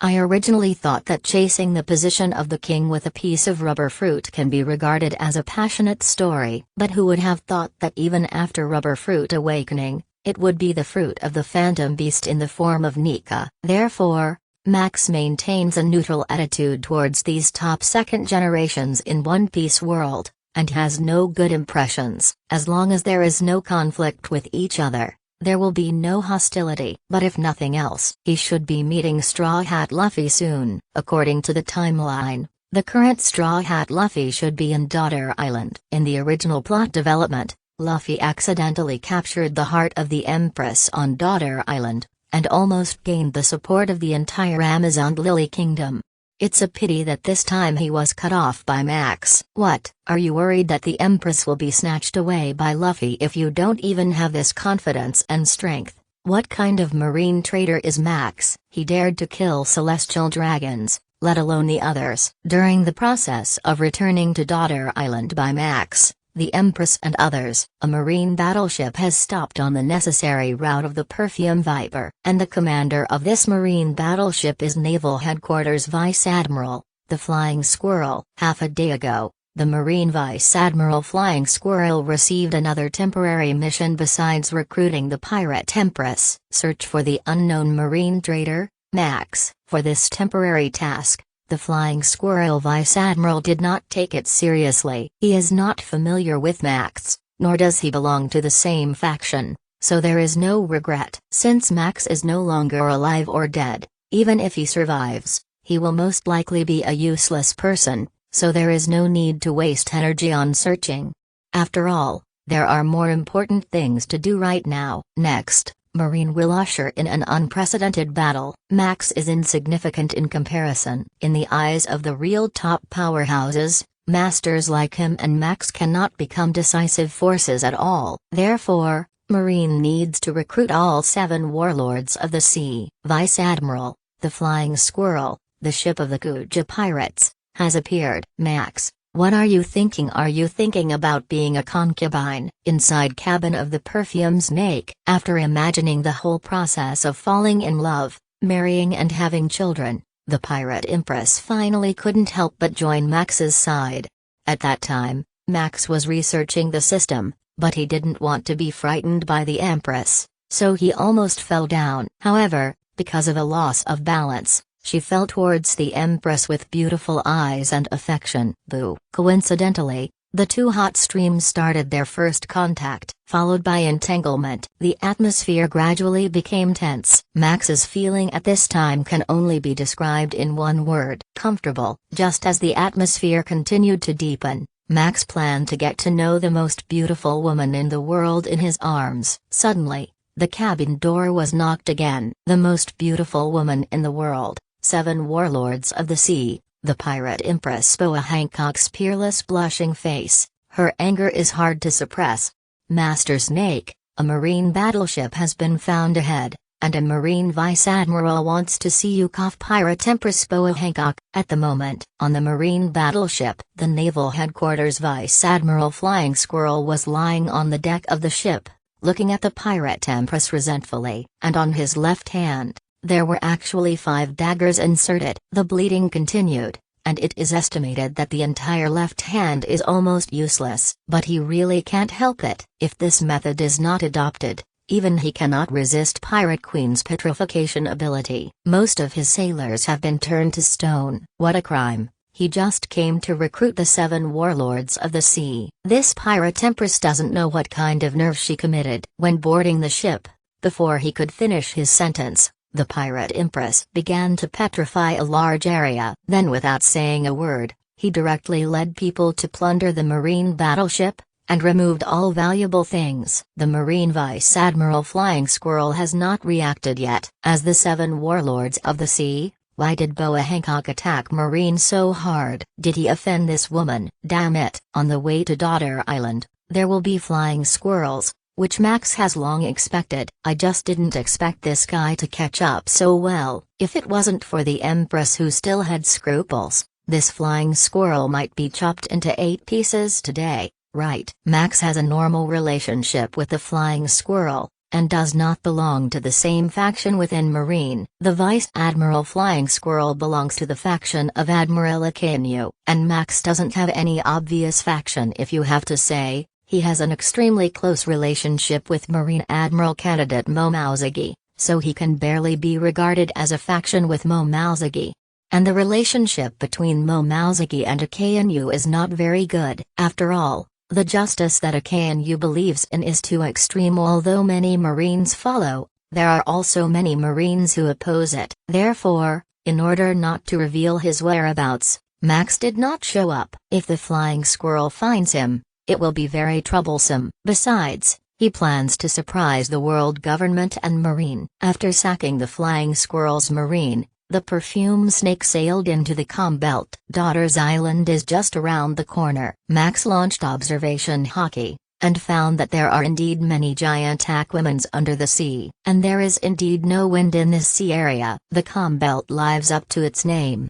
I originally thought that chasing the position of the king with a piece of rubber fruit can be regarded as a passionate story. But who would have thought that even after rubber fruit awakening, it would be the fruit of the phantom beast in the form of Nika. Therefore, Max maintains a neutral attitude towards these top second generations in One Piece world, and has no good impressions. As long as there is no conflict with each other, there will be no hostility. But if nothing else, he should be meeting Straw Hat Luffy soon. According to the timeline, the current Straw Hat Luffy should be in Daughter Island. In the original plot development, Luffy accidentally captured the heart of the Empress on Daughter Island, and almost gained the support of the entire Amazon Lily Kingdom. It's a pity that this time he was cut off by Max. What, are you worried that the Empress will be snatched away by Luffy if you don't even have this confidence and strength? What kind of marine traitor is Max? He dared to kill celestial dragons, let alone the others. During the process of returning to Daughter Island by Max, the Empress and others, a marine battleship has stopped on the necessary route of the Perfume Viper, and the commander of this marine battleship is Naval Headquarters Vice Admiral, the Flying Squirrel. Half a day ago, the Marine Vice Admiral Flying Squirrel received another temporary mission besides recruiting the Pirate Empress. Search for the unknown marine traitor, Max. For this temporary task, the Flying Squirrel Vice Admiral did not take it seriously. He is not familiar with Max, nor does he belong to the same faction, so there is no regret. Since Max is no longer alive or dead, even if he survives, he will most likely be a useless person, so there is no need to waste energy on searching. After all, there are more important things to do right now. Next, Marine will usher in an unprecedented battle. Max is insignificant in comparison. In the eyes of the real top powerhouses, masters like him and Max cannot become decisive forces at all. Therefore, Marine needs to recruit all 7 warlords of the sea. Vice Admiral, the Flying Squirrel, the ship of the Kuja pirates, has appeared. Max, what are you thinking? Are you thinking about being a concubine? Inside cabin of the Perfume Snake. After imagining the whole process of falling in love, marrying and having children, the Pirate Empress finally couldn't help but join Max's side. At that time, Max was researching the system, but he didn't want to be frightened by the Empress, so he almost fell down. However, because of a loss of balance, she fell towards the Empress with beautiful eyes and affection. Boo. Coincidentally, the two hot streams started their first contact, followed by entanglement. The atmosphere gradually became tense. Max's feeling at this time can only be described in one word: comfortable. Just as the atmosphere continued to deepen, Max planned to get to know the most beautiful woman in the world in his arms. Suddenly, the cabin door was knocked again. The most beautiful woman in the world, 7 warlords of the sea, the Pirate Empress. Boa Hancock's peerless blushing face, her anger is hard to suppress. Master Snake, a marine battleship has been found ahead, and a marine vice admiral wants to see you. Pirate Empress Boa Hancock. At the moment, on the marine battleship, the Naval Headquarters Vice Admiral Flying Squirrel was lying on the deck of the ship, looking at the Pirate Empress resentfully, and on his left hand, there were actually 5 daggers inserted. The bleeding continued, and it is estimated that the entire left hand is almost useless. But he really can't help it. If this method is not adopted, even he cannot resist Pirate Queen's petrification ability. Most of his sailors have been turned to stone. What a crime. He just came to recruit the 7 warlords of the sea. This Pirate Empress doesn't know what kind of nerve she committed. When boarding the ship, before he could finish his sentence, the Pirate Empress began to petrify a large area. Then, without saying a word, he directly led people to plunder the marine battleship, and removed all valuable things. The Marine Vice Admiral Flying Squirrel has not reacted yet. As the 7 warlords of the sea, why did Boa Hancock attack Marine so hard? Did he offend this woman? Damn it. On the way to Daughter Island, there will be flying squirrels, which Max has long expected. I just didn't expect this guy to catch up so well. If it wasn't for the Empress who still had scruples, this flying squirrel might be chopped into 8 pieces today, right? Max has a normal relationship with the flying squirrel, and does not belong to the same faction within Marine. The Vice Admiral Flying Squirrel belongs to the faction of Admiral Akainu, and Max doesn't have any obvious faction if you have to say. He has an extremely close relationship with Marine Admiral candidate Momouzagi, so he can barely be regarded as a faction with Momouzagi. And the relationship between Momouzagi and Akainu is not very good. After all, the justice that Akainu believes in is too extreme. Although many Marines follow, there are also many Marines who oppose it. Therefore, in order not to reveal his whereabouts, Max did not show up. If the Flying Squirrel finds him, it will be very troublesome. Besides, he plans to surprise the world government and Marine. After sacking the Flying Squirrel's Marine, the perfume snake sailed into the calm belt. Daughter's Island is just around the corner. Max launched observation hockey, and found that there are indeed many giant aquamans under the sea. And there is indeed no wind in this sea area. The calm belt lives up to its name.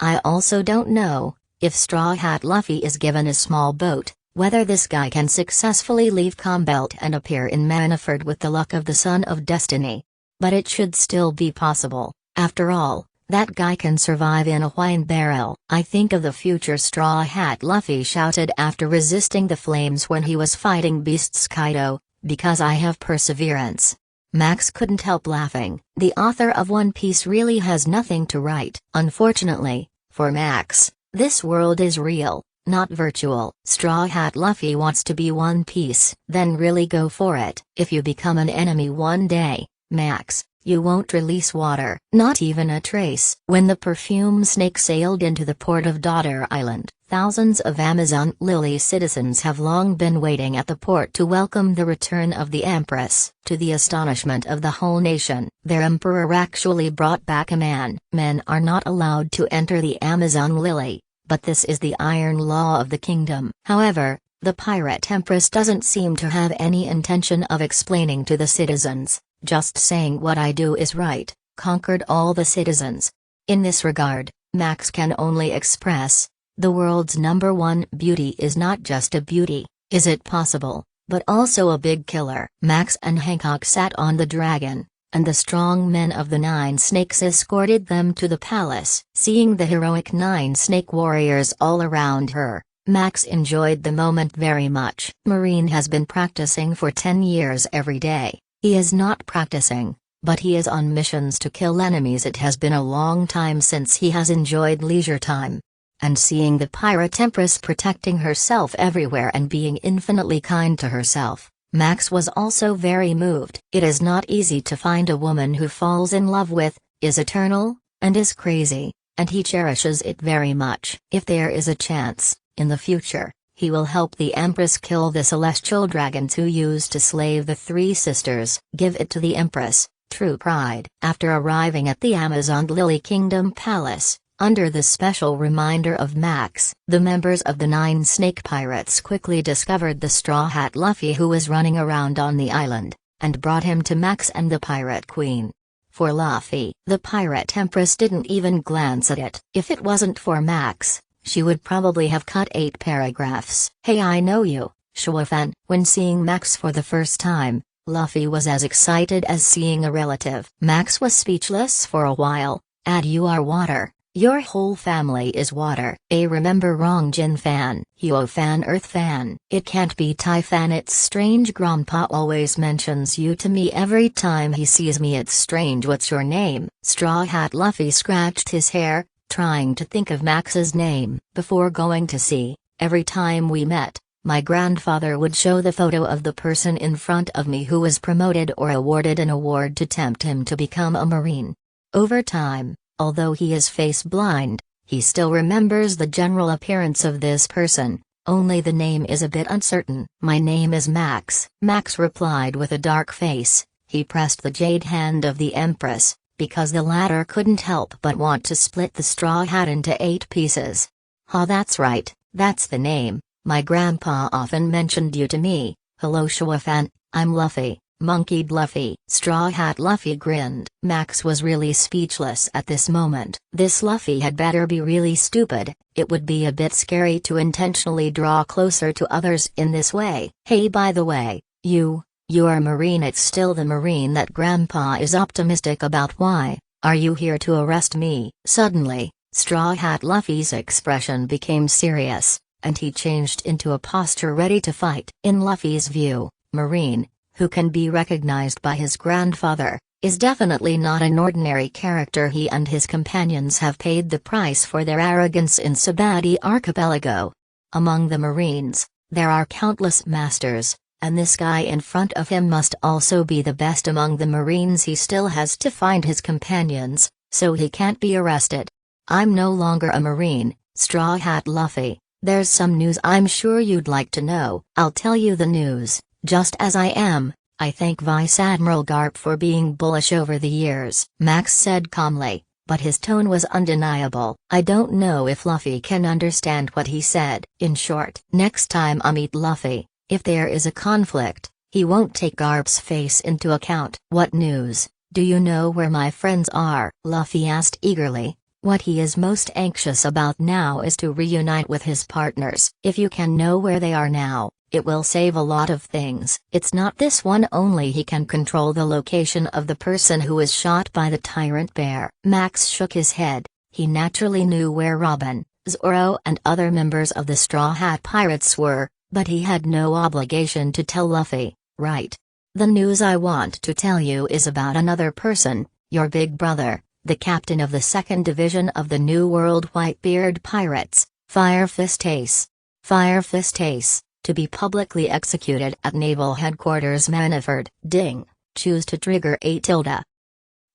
I also don't know, if Straw Hat Luffy is given a small boat, whether this guy can successfully leave calm belt and appear in Manaford with the luck of the Son of Destiny. But it should still be possible. After all, that guy can survive in a wine barrel. I think of the future Straw Hat Luffy shouted after resisting the flames when he was fighting Beast's Kaido, because I have perseverance. Max couldn't help laughing. The author of One Piece really has nothing to write. Unfortunately, for Max, this world is real, not virtual. Straw Hat Luffy wants to be One Piece. Then really go for it. If you become an enemy one day, Max, you won't release water, not even a trace. When the perfume snake sailed into the port of Daughter Island, thousands of Amazon Lily citizens have long been waiting at the port to welcome the return of the Empress. To the astonishment of the whole nation, their emperor actually brought back a man. Men are not allowed to enter the Amazon Lily, but this is the iron law of the kingdom. However, the pirate Empress doesn't seem to have any intention of explaining to the citizens. Just saying what I do is right, conquered all the citizens. In this regard, Max can only express, the world's #1 beauty is not just a beauty, is it possible, but also a big killer. Max and Hancock sat on the dragon, and the strong men of the 9 Snakes escorted them to the palace. Seeing the heroic 9 Snake warriors all around her, Max enjoyed the moment very much. Marine has been practicing for 10 years every day. He is not practicing, but he is on missions to kill enemies. It has been a long time since he has enjoyed leisure time. And seeing the pirate Empress protecting herself everywhere and being infinitely kind to herself, Max was also very moved. It is not easy to find a woman who falls in love with, is eternal, and is crazy, and he cherishes it very much. If there is a chance, in the future, he will help the Empress kill the celestial dragons who used to slave the 3 sisters. Give it to the Empress, true pride. After arriving at the Amazon Lily Kingdom Palace, under the special reminder of Max, the members of the 9 Snake Pirates quickly discovered the Straw Hat Luffy who was running around on the island, and brought him to Max and the Pirate Queen. For Luffy, the Pirate Empress didn't even glance at it. If it wasn't for Max, she would probably have cut 8 paragraphs. Hey, I know you, Shuafan. When seeing Max for the first time, Luffy was as excited as seeing a relative. Max was speechless for a while. You are water. Your whole family is water. Remember wrong Jin fan. Huo fan Earth fan. It can't be Tai fan. It's strange grandpa always mentions you to me every time he sees me. It's strange. What's your name? Straw Hat Luffy scratched his hair, trying to think of Max's name. Before going to sea, every time we met, my grandfather would show the photo of the person in front of me who was promoted or awarded an award to tempt him to become a Marine. Over time, although he is face blind, he still remembers the general appearance of this person, only the name is a bit uncertain. My name is Max. Max replied with a dark face. He pressed the jade hand of the Empress, because the latter couldn't help but want to split the straw hat into 8 pieces. That's right, that's the name. My grandpa often mentioned you to me. Hello Shuafan, I'm Luffy, monkeyed Luffy. Straw Hat Luffy grinned. Max was really speechless at this moment. This Luffy had better be really stupid. It would be a bit scary to intentionally draw closer to others in this way. Hey, by the way, you Your Marine, it's still the Marine that Grandpa is optimistic about. Why are you here to arrest me? Suddenly, Straw Hat Luffy's expression became serious, and he changed into a posture ready to fight. In Luffy's view, Marine, who can be recognized by his grandfather, is definitely not an ordinary character. He and his companions have paid the price for their arrogance in Sabati Archipelago. Among the Marines, there are countless masters, and this guy in front of him must also be the best among the Marines. He still has to find his companions, so he can't be arrested. I'm no longer a Marine, Straw Hat Luffy. There's some news I'm sure you'd like to know. I'll tell you the news, just as I am. I thank Vice Admiral Garp for being bullish over the years, Max said calmly, but his tone was undeniable. I don't know if Luffy can understand what he said. In short, next time I meet Luffy, if there is a conflict, he won't take Garp's face into account. What news? Do you know where my friends are? Luffy asked eagerly. What he is most anxious about now is to reunite with his partners. If you can know where they are now, it will save a lot of things. It's not this one only. He can control the location of the person who was shot by the tyrant bear. Max shook his head. He naturally knew where Robin, Zoro and other members of the Straw Hat Pirates were, but he had no obligation to tell Luffy, right? The news I want to tell you is about another person, your big brother, the captain of the 2nd Division of the New World Whitebeard Pirates, Fire Fist Ace. Fire Fist Ace, to be publicly executed at Naval Headquarters Maniford. Ding. Choose to trigger a tilde.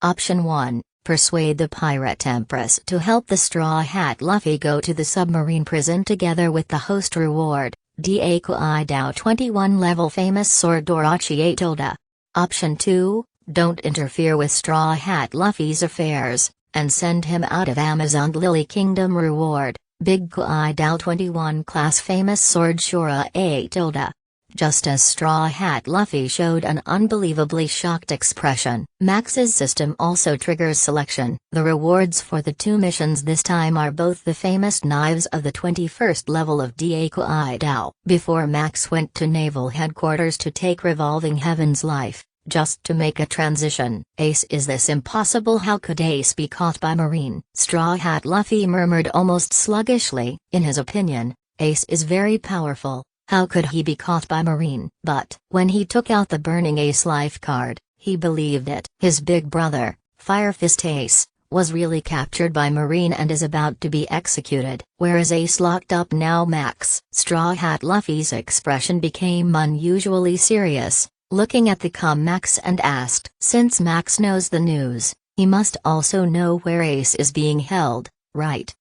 Option 1. Persuade the Pirate Empress to help the Straw Hat Luffy go to the submarine prison together with the host reward, Da Kuai Dao 21 level famous sword Dorachi a tilde. Option 2. Don't interfere with Straw Hat Luffy's affairs, and send him out of Amazon Lily Kingdom reward, Big Kuai Dao 21 class famous sword Shura a tilde. Just as Straw Hat Luffy showed an unbelievably shocked expression, Max's system also triggers selection. The rewards for the 2 missions this time are both the famous knives of the 21st level of Da Kuai Dao. Before Max went to Naval Headquarters to take Revolving Heaven's life, just to make a transition. Ace, is this impossible? How could Ace be caught by Marine? Straw Hat Luffy murmured almost sluggishly. In his opinion, Ace is very powerful. How could he be caught by Marine? But when he took out the Burning Ace life card, he believed it. His big brother, Fire Fist Ace, was really captured by Marine and is about to be executed. Where is Ace locked up now? Max. Straw Hat Luffy's expression became unusually serious, looking at the Max and asked. Since Max knows the news, he must also know where Ace is being held, right?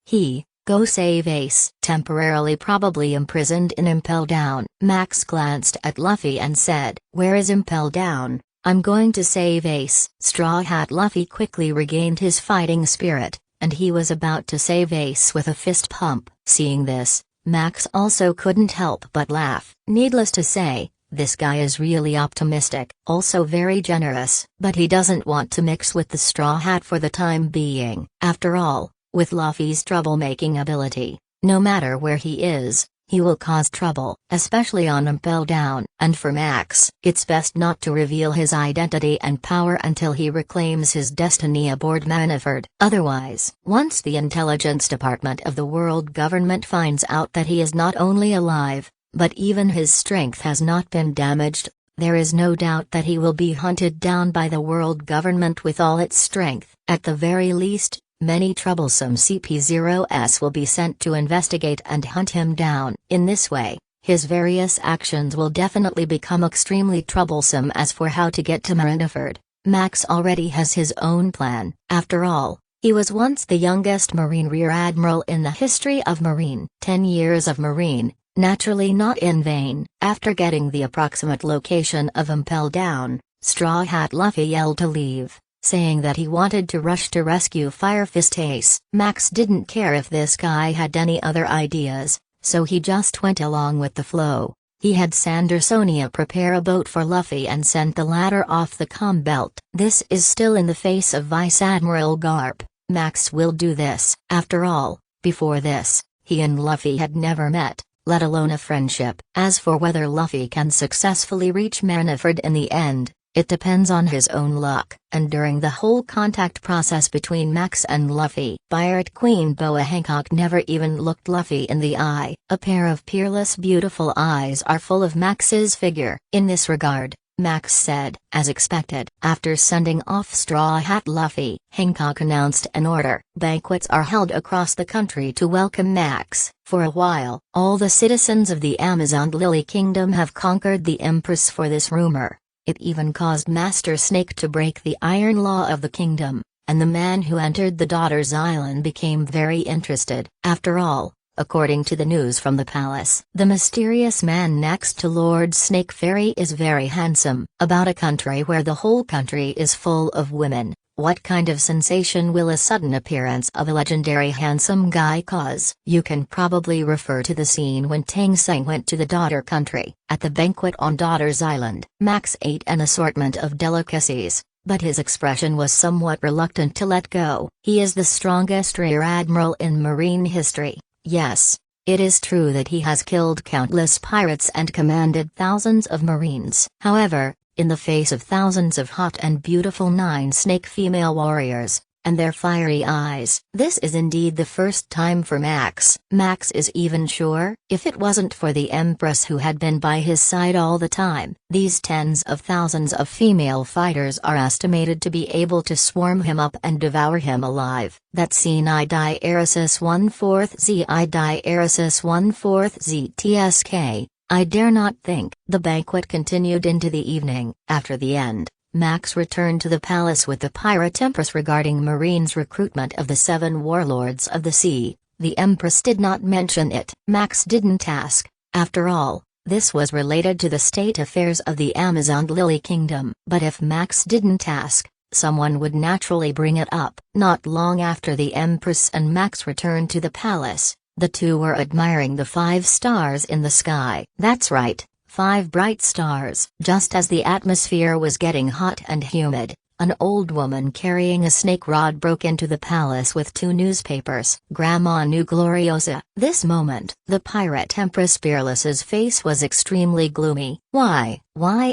Go save Ace. Temporarily probably imprisoned in Impel Down. Max glanced at Luffy and said, where is Impel Down? I'm going to save Ace. Straw Hat Luffy quickly regained his fighting spirit, and he was about to save Ace with a fist pump. Seeing this, Max also couldn't help but laugh. Needless to say, this guy is really optimistic, also very generous, but he doesn't want to mix with the Straw Hat for the time being. After all, with Luffy's troublemaking ability, no matter where he is, he will cause trouble, especially on Impel Down. And for Max, it's best not to reveal his identity and power until he reclaims his destiny aboard Maniford. Otherwise, once the intelligence department of the world government finds out that he is not only alive, but even his strength has not been damaged, there is no doubt that he will be hunted down by the world government with all its strength. At the very least, many troublesome CP0s will be sent to investigate and hunt him down. In this way, his various actions will definitely become extremely troublesome. As for how to get to Marineford, Max already has his own plan. After all, he was once the youngest Marine Rear Admiral in the history of Marine. 10 years of Marine, naturally not in vain. After getting the approximate location of Impel Down, Straw Hat Luffy yelled to leave, saying that he wanted to rush to rescue Fire Fist Ace. Max didn't care if this guy had any other ideas, so he just went along with the flow. He had Sandersonia prepare a boat for Luffy and sent the latter off the comm belt. This is still in the face of Vice Admiral Garp. Max will do this. After all, before this, he and Luffy had never met, let alone a friendship. As for whether Luffy can successfully reach Marineford in the end, it depends on his own luck. And during the whole contact process between Max and Luffy, Pirate Queen Boa Hancock never even looked Luffy in the eye. A pair of peerless beautiful eyes are full of Max's figure. In this regard, Max said, as expected. After sending off Straw Hat Luffy, Hancock announced an order. Banquets are held across the country to welcome Max. For a while, all the citizens of the Amazon Lily Kingdom have conquered the Empress for this rumor. It even caused Master Snake to break the iron law of the kingdom, and the man who entered the Daughter's Island became very interested. After all, according to the news from the palace, the mysterious man next to Lord Snake Fairy is very handsome. About a country where the whole country is full of women, what kind of sensation will a sudden appearance of a legendary handsome guy cause? You can probably refer to the scene when Tang Seng went to the Daughter Country. At the banquet on Daughter's Island, Max ate an assortment of delicacies, but his expression was somewhat reluctant to let go. He is the strongest rear admiral in marine history. Yes, it is true that he has killed countless pirates and commanded thousands of marines. However, in the face of thousands of hot and beautiful nine-snake female warriors, and their fiery eyes, this is indeed the first time for Max. Max is even sure, if it wasn't for the Empress who had been by his side all the time, these tens of thousands of female fighters are estimated to be able to swarm him up and devour him alive. That scene I die Erasis 1/4 Z I die Erasis 1/4 ZTSK. I dare not think. The banquet continued into the evening. After the end, Max returned to the palace with the Pirate Empress regarding Marine's recruitment of the 7 warlords of the sea. The Empress did not mention it. Max didn't ask. After all, this was related to the state affairs of the Amazon Lily Kingdom. But if Max didn't ask, someone would naturally bring it up. Not long after the Empress and Max returned to the palace, the two were admiring the 5 stars in the sky. That's right, 5 bright stars. Just as the atmosphere was getting hot and humid, an old woman carrying a snake rod broke into the palace with 2 newspapers. Grandma knew Gloriosa. This moment, the Pirate Empress Fearless's face was extremely gloomy. Why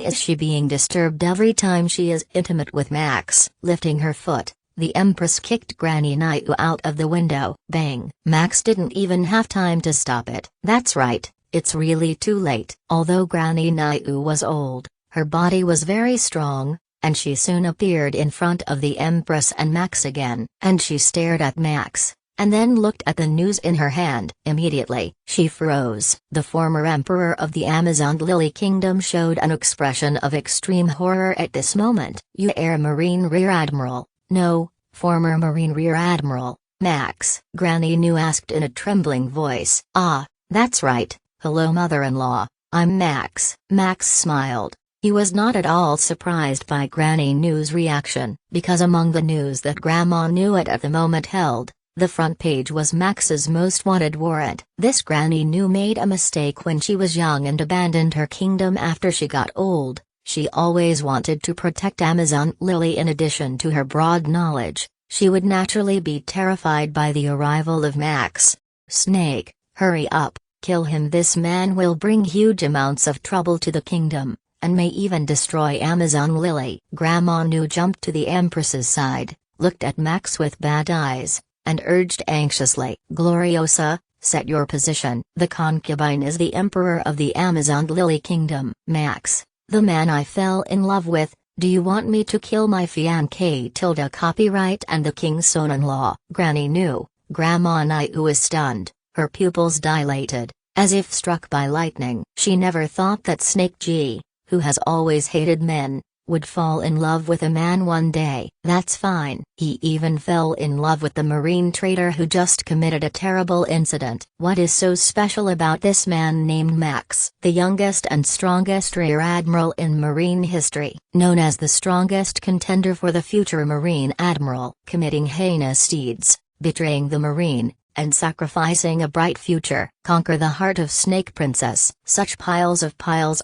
is she being disturbed every time she is intimate with Max? Lifting her foot, the Empress kicked Granny Naiu out of the window. Bang! Max didn't even have time to stop it. That's right, it's really too late. Although Granny Naiu was old, her body was very strong, and she soon appeared in front of the Empress and Max again. And she stared at Max, and then looked at the news in her hand. Immediately, she froze. The former Emperor of the Amazon Lily Kingdom showed an expression of extreme horror at this moment. You are Marine Rear Admiral. No, former Marine Rear Admiral, Max, Granny Nu asked in a trembling voice. Ah, that's right, hello mother-in-law, I'm Max. Max smiled. He was not at all surprised by Granny Nu's reaction, because among the news that Grandma Nu at the moment held, the front page was Max's most wanted warrant. This Granny Nu made a mistake when she was young and abandoned her kingdom after she got old. She always wanted to protect Amazon Lily. In addition to her broad knowledge, she would naturally be terrified by the arrival of Max. Snake, hurry up, kill him. This man will bring huge amounts of trouble to the kingdom, and may even destroy Amazon Lily. Grandma Nu jumped to the Empress's side, looked at Max with bad eyes, and urged anxiously, Gloriosa, set your position. The concubine is the Emperor of the Amazon Lily Kingdom. Max, the man I fell in love with, do you want me to kill my fiancé? Copyright and the king's son-in-law. Granny Nu, Grandma Naiu is stunned, her pupils dilated, as if struck by lightning. She never thought that Snake G, who has always hated men, would fall in love with a man one day. That's fine. He even fell in love with the marine trader who just committed a terrible incident. What is so special about this man named Max? The youngest and strongest rear admiral in marine history, known as the strongest contender for the future marine admiral, committing heinous deeds, betraying the marine, and sacrificing a bright future. Conquer the heart of Snake Princess. Such piles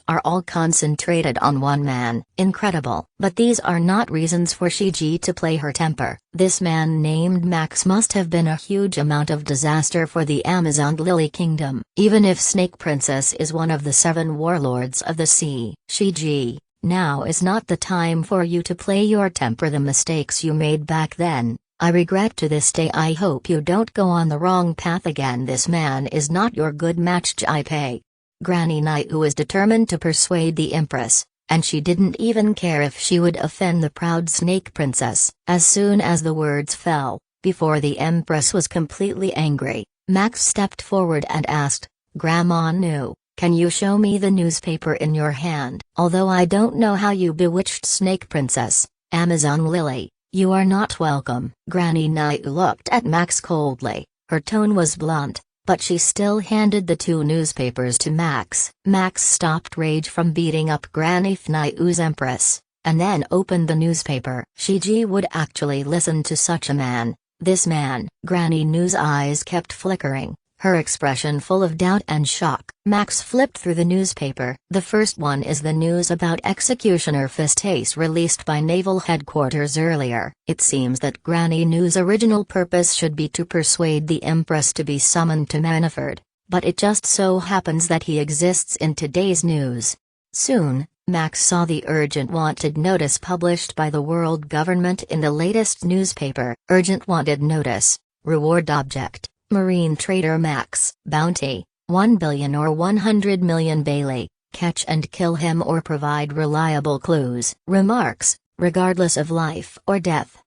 are all concentrated on one man. Incredible. But these are not reasons for Shiji to play her temper. This man named Max must have been a huge amount of disaster for the Amazon Lily Kingdom. Even if Snake Princess is one of the 7 warlords of the sea. Shiji, now is not the time for you to play your temper. The mistakes you made back then, I regret to this day. I hope you don't go on the wrong path again. This man is not your good match, Jai. Granny Naiu is determined to persuade the Empress, and she didn't even care if she would offend the proud Snake Princess. As soon as the words fell, before the Empress was completely angry, Max stepped forward and asked, Grandma Nu, can you show me the newspaper in your hand? Although I don't know how you bewitched Snake Princess, Amazon Lily, you are not welcome. Granny Naiu looked at Max coldly. Her tone was blunt, but she still handed the 2 newspapers to Max. Max stopped rage from beating up Granny Naiu's Empress, and then opened the newspaper. Shiji would actually listen to such a man. This man. Granny Nu's eyes kept flickering, her expression full of doubt and shock. Max flipped through the newspaper. The first one is the news about Executioner Fistace released by Naval Headquarters earlier. It seems that Granny Nu's original purpose should be to persuade the Empress to be summoned to Maniford, but it just so happens that he exists in today's news. Soon, Max saw the urgent wanted notice published by the world government in the latest newspaper. Urgent wanted notice, reward object. Marine trader Max. Bounty, 1 billion or 100 million Bailey, catch and kill him or provide reliable clues. Remarks, regardless of life or death.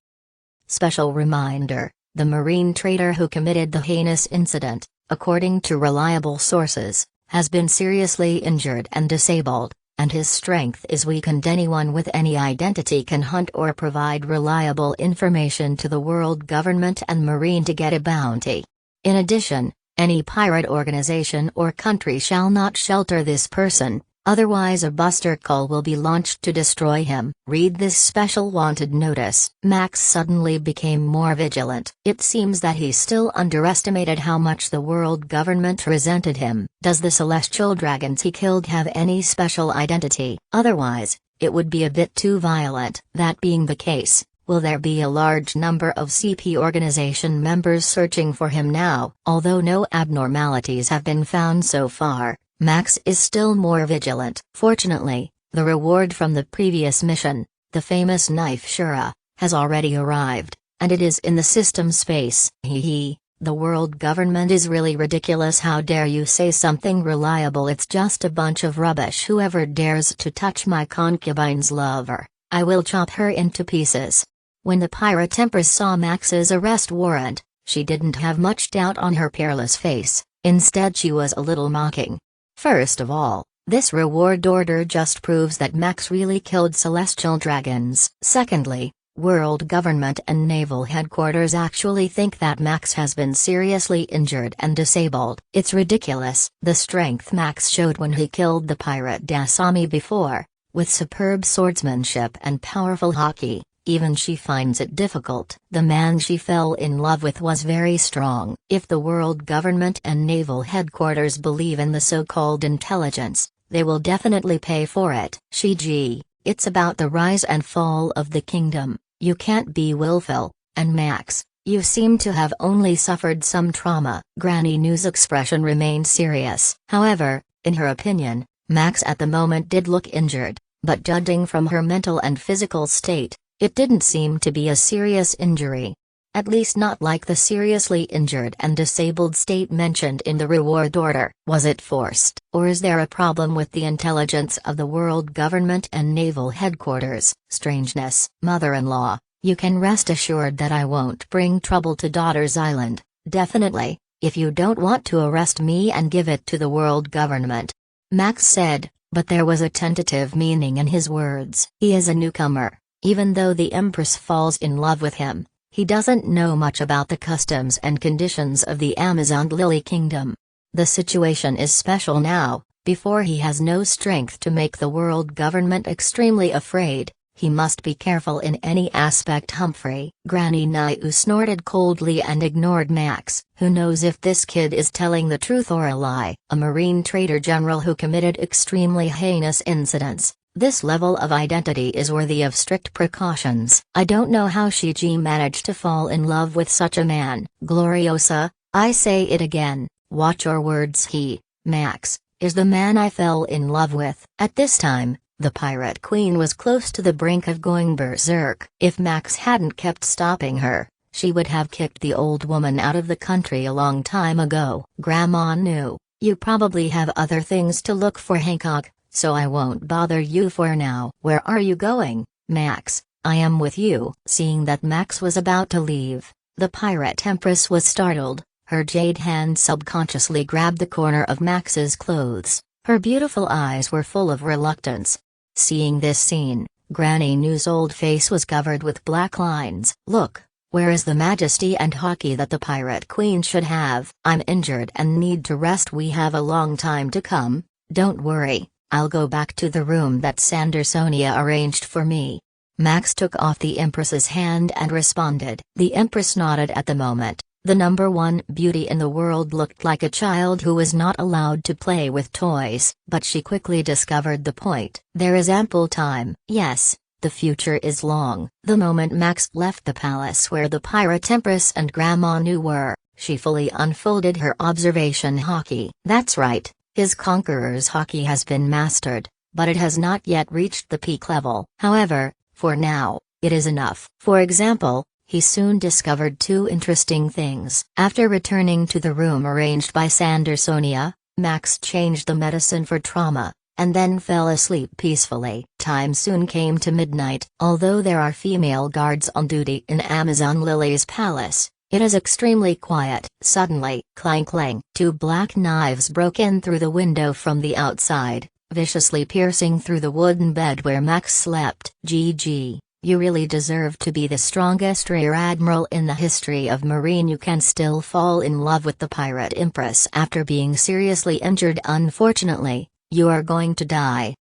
Special reminder, the marine trader who committed the heinous incident, according to reliable sources, has been seriously injured and disabled, and his strength is weakened. Anyone with any identity can hunt or provide reliable information to the world government and Marine to get a bounty. In addition, any pirate organization or country shall not shelter this person, otherwise a buster call will be launched to destroy him. Read this special wanted notice. Max suddenly became more vigilant. It seems that he still underestimated how much the world government resented him. Does the celestial dragons he killed have any special identity? Otherwise, it would be a bit too violent. That being the case, will there be a large number of CP organization members searching for him now? Although no abnormalities have been found so far, Max is still more vigilant. Fortunately, the reward from the previous mission, the famous knife Shura, has already arrived, and it is in the system space. The world government is really ridiculous. How dare you say something reliable? It's just a bunch of rubbish. Whoever dares to touch my concubine's lover, I will chop her into pieces. When the pirate Empress saw Max's arrest warrant, she didn't have much doubt on her peerless face. Instead, she was a little mocking. First of all, this reward order just proves that Max really killed celestial dragons. Secondly, world government and naval headquarters actually think that Max has been seriously injured and disabled. It's ridiculous. The strength Max showed when he killed the pirate Dasami before, with superb swordsmanship and powerful haki, even she finds it difficult. The man she fell in love with was very strong. If the world government and naval headquarters believe in the so-called intelligence, they will definitely pay for it. Shiji, it's about the rise and fall of the kingdom. You can't be willful, and Max, you seem to have only suffered some trauma. Granny Nu's expression remained serious. However, in her opinion, Max at the moment did look injured, but judging from her mental and physical state, it didn't seem to be a serious injury. At least not like the seriously injured and disabled state mentioned in the reward order. Was it forced? Or is there a problem with the intelligence of the world government and naval headquarters? Strangeness. Mother-in-law, you can rest assured that I won't bring trouble to Daughter's Island, definitely, if you don't want to arrest me and give it to the world government. Max said, but there was a tentative meaning in his words. He is a newcomer. Even though the Empress falls in love with him, he doesn't know much about the customs and conditions of the Amazon Lily Kingdom. The situation is special now. Before he has no strength to make the world government extremely afraid, He must be careful in any aspect. Humphrey. Granny Naiu snorted coldly and ignored Max. Who knows if this kid is telling the truth or a lie? A Marine trader general who committed extremely heinous incidents. This level of identity is worthy of strict precautions. I don't know how Shiji managed to fall in love with such a man. Gloriosa, I say it again, watch your words. He, Max, is the man I fell in love with. At this time, the Pirate Queen was close to the brink of going berserk. If Max hadn't kept stopping her, she would have kicked the old woman out of the country a long time ago. Grandma knew, you probably have other things to look for, Hancock, so I won't bother you for now. Where are you going, Max? I am with you. Seeing that Max was about to leave, the Pirate Empress was startled. Her jade hand subconsciously grabbed the corner of Max's clothes. Her beautiful eyes were full of reluctance. Seeing this scene, Granny New's old face was covered with black lines. Look, where is the majesty and haughty that the Pirate Queen should have? I'm injured and need to rest. We have a long time to come. Don't worry, I'll go back to the room that Sandersonia arranged for me. Max took off the Empress's hand and responded. The Empress nodded at the moment. The #1 beauty in the world looked like a child who was not allowed to play with toys, but she quickly discovered the point. There is ample time. Yes, the future is long. The moment Max left the palace where the Pirate Empress and Grandma New were, she fully unfolded her observation. Hockey. That's right, his conqueror's hockey has been mastered, but it has not yet reached the peak level. However, for now, it is enough. For example, he soon discovered two interesting things. After returning to the room arranged by Sandersonia, Max changed the medicine for trauma, and then fell asleep peacefully. Time soon came to midnight. Although there are female guards on duty in Amazon Lily's palace, it is extremely quiet. Suddenly, clang clang, two black knives broke in through the window from the outside, viciously piercing through the wooden bed where Max slept. GG. You really deserve to be the strongest rear admiral in the history of Marine. You can still fall in love with the Pirate Empress after being seriously injured. Unfortunately, you are going to die.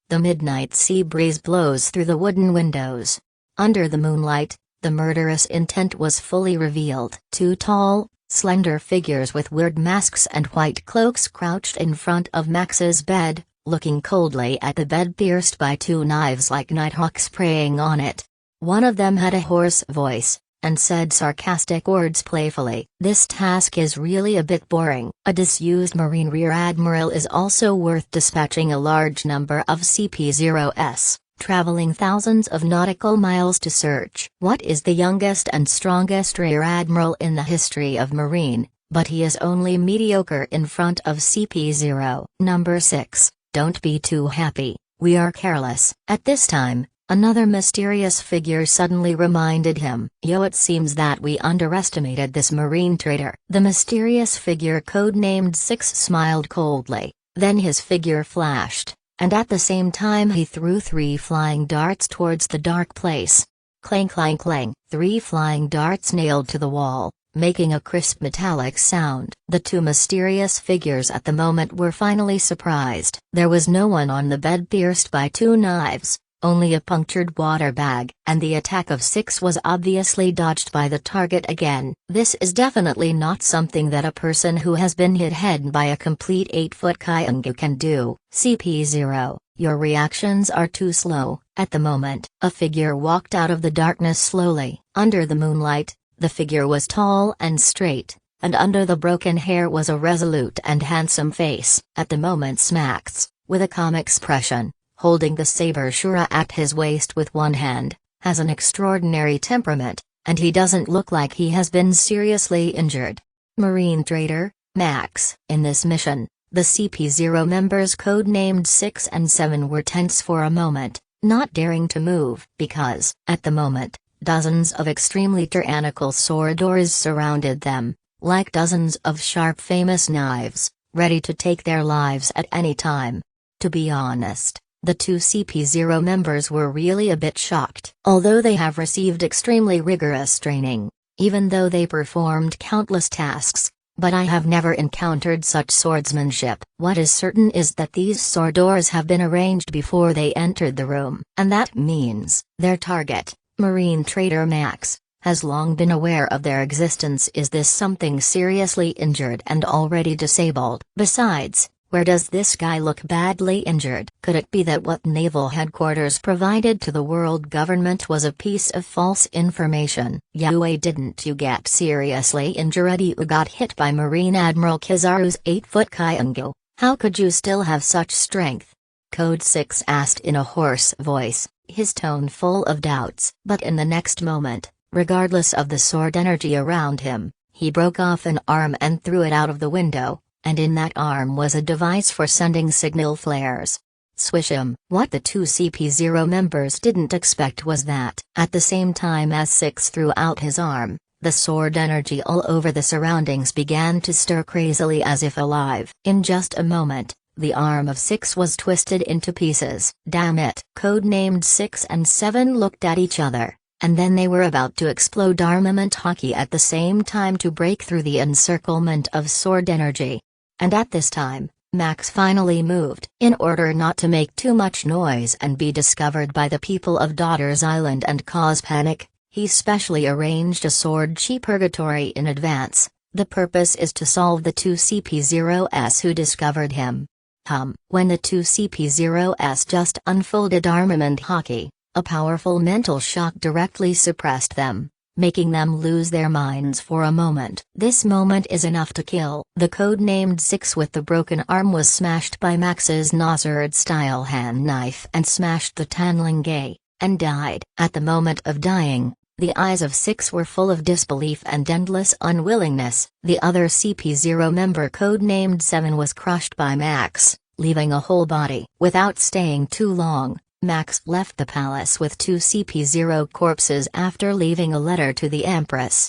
The midnight sea breeze blows through the wooden windows. Under the moonlight, the murderous intent was fully revealed. Two tall, slender figures with weird masks and white cloaks crouched in front of Max's bed, looking coldly at the bed pierced by two knives like nighthawks preying on it. One of them had a hoarse voice, and said sarcastic words playfully. This task is really a bit boring. A disused Marine Rear Admiral is also worth dispatching a large number of CP0s, traveling thousands of nautical miles to search. What is the youngest and strongest Rear Admiral in the history of Marine, but he is only mediocre in front of CP0. Number 6. Don't be too happy, we are careless. At this time, another mysterious figure suddenly reminded him. Yo, it seems that we underestimated this Marine trader. The mysterious figure codenamed Six smiled coldly, then his figure flashed, and at the same time he threw 3 flying darts towards the dark place. Clang clang clang, 3 flying darts nailed to the wall, making a crisp metallic sound. The two mysterious figures at the moment were finally surprised. There was no one on the bed pierced by 2 knives, only a punctured water bag, and the attack of 6 was obviously dodged by the target again. This is definitely not something that a person who has been hit head by a complete 8-foot Kyangu can do. CP0, your reactions are too slow. At the moment, a figure walked out of the darkness slowly. Under the moonlight, the figure was tall and straight, and under the broken hair was a resolute and handsome face. At the moment Max, with a calm expression, holding the saber shura at his waist with one hand, has an extraordinary temperament, and he doesn't look like he has been seriously injured. Marine trader, Max. In this mission, the CP0 members codenamed 6 and 7 were tense for a moment, not daring to move, because, at the moment, dozens of extremely tyrannical swordors surrounded them, like dozens of sharp famous knives, ready to take their lives at any time. To be honest, the two CP0 members were really a bit shocked. Although they have received extremely rigorous training, even though they performed countless tasks, but I have never encountered such swordsmanship. What is certain is that these sword doors have been arranged before they entered the room, and that means their target, Marine trader Max, has long been aware of their existence. Is this something seriously injured and already disabled? Besides, where does this guy look badly injured? Could it be that what naval headquarters provided to the world government was a piece of false information? Yue, didn't you get seriously injured? You got hit by Marine Admiral Kizaru's 8-foot Kyango. How could you still have such strength? Code 6 asked in a hoarse voice, his tone full of doubts. But in the next moment, regardless of the sword energy around him, he broke off an arm and threw it out of the window. And in that arm was a device for sending signal flares. Swish'em. What the two CP0 members didn't expect was that, at the same time as 6 threw out his arm, the sword energy all over the surroundings began to stir crazily as if alive. In just a moment, the arm of 6 was twisted into pieces. Damn it. Codenamed 6 and 7 looked at each other, and then they were about to explode armament hockey at the same time to break through the encirclement of sword energy. And at this time, Max finally moved. In order not to make too much noise and be discovered by the people of Daughter's Island and cause panic, he specially arranged a sword chi purgatory in advance. The purpose is to solve the two CP0s who discovered him. When the two CP0s just unfolded armament hockey, a powerful mental shock directly suppressed them, making them lose their minds for a moment. This moment is enough to kill. The code-named 6 with the broken arm was smashed by Max's Nazard-style hand knife and smashed the Tanling and died. At the moment of dying, the eyes of 6 were full of disbelief and endless unwillingness. The other CP0 member code-named 7 was crushed by Max, leaving a whole body. Without staying too long, Max left the palace with two CP0 corpses after leaving a letter to the Empress.